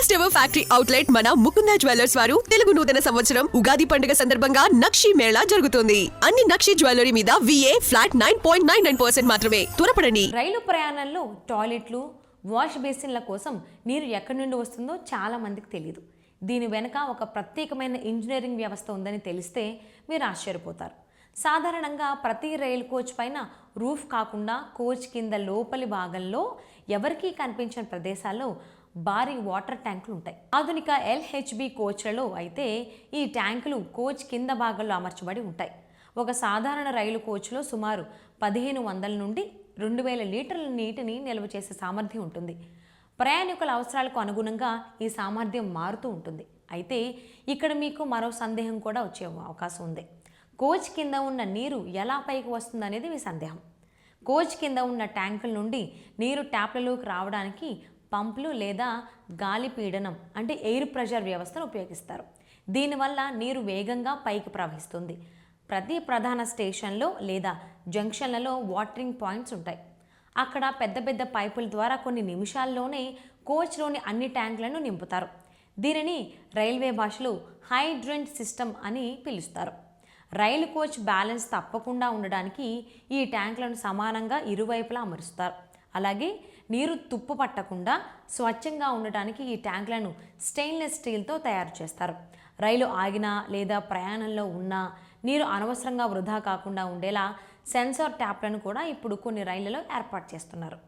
First ever factory outlet మన Mukunda jewellers వారు తెలుగు నూతన సంవత్సరం ఉగాది పండుగ సందర్భంగా నక్షి మేళా జరుగుతుంది. అన్ని నక్షి జ్యువెలరీ మీద VA ఫ్లాట్ 9.99% మాత్రమే. త్వరపడండి. రైలు ప్రయాణంలో టాయిలెట్లు, వాష్ బేసిన్ల కోసం నీరు ఎక్కడి నుండి వస్తుందో చాలా మందికి తెలియదు. దీని వెనుక ఒక ప్రత్యేకమైన ఇంజనీరింగ్ వ్యవస్థ ఉందని తెలిస్తే మీరు ఆశ్చర్యపోతారు. సాధారణంగా ప్రతి రైలు కోచ్ పైన రూఫ్ కాకుండా కోచ్ కింద లోపలి భాగంలో ఎవరికీ కనిపించని ప్రదేశాల్లో భారీ వాటర్ ట్యాంకులు ఉంటాయి. ఆధునిక LHB కోచ్లలో అయితే ఈ ట్యాంకులు కోచ్ కింద భాగంలో అమర్చబడి ఉంటాయి. ఒక సాధారణ రైలు కోచ్లో సుమారు 1500 నుండి 2000 లీటర్ల నీటిని నిల్వ చేసే సామర్థ్యం ఉంటుంది. ప్రయాణికుల అవసరాలకు అనుగుణంగా ఈ సామర్థ్యం మారుతూ ఉంటుంది. అయితే ఇక్కడ మీకు మరో సందేహం కూడా వచ్చే అవకాశం ఉంది. కోచ్ కింద ఉన్న నీరు ఎలా పైకి వస్తుందనేది మీ సందేహం. కోచ్ కింద ఉన్న ట్యాంకుల నుండి నీరు ట్యాప్లలోకి రావడానికి పంపులు లేదా గాలి పీడనం అంటే ఎయిర్ ప్రెషర్ వ్యవస్థను ఉపయోగిస్తారు. దీనివల్ల నీరు వేగంగా పైకి ప్రవహిస్తుంది. ప్రతి ప్రధాన స్టేషన్లో లేదా జంక్షన్లలో వాటరింగ్ పాయింట్స్ ఉంటాయి. అక్కడ పెద్ద పెద్ద పైపుల ద్వారా కొన్ని నిమిషాల్లోనే కోచ్లోని అన్ని ట్యాంకులను నింపుతారు. దీనిని రైల్వే భాషలో హైడ్రెంట్ సిస్టమ్ అని పిలుస్తారు. రైలు కోచ్ బ్యాలెన్స్ తప్పకుండా ఉండడానికి ఈ ట్యాంకులను సమానంగా ఇరువైపులా అమరుస్తారు. అలాగే నీరు తుప్పు పట్టకుండా స్వచ్ఛంగా ఉండటానికి ఈ ట్యాంకులను స్టెయిన్లెస్ స్టీల్తో తయారు చేస్తారు. రైలు ఆగినా లేదా ప్రయాణంలో ఉన్నా నీరు అనవసరంగా వృధా కాకుండా ఉండేలా సెన్సార్ ట్యాప్లను కూడా ఇప్పుడు కొన్ని రైళ్లలో ఏర్పాటు చేస్తున్నారు.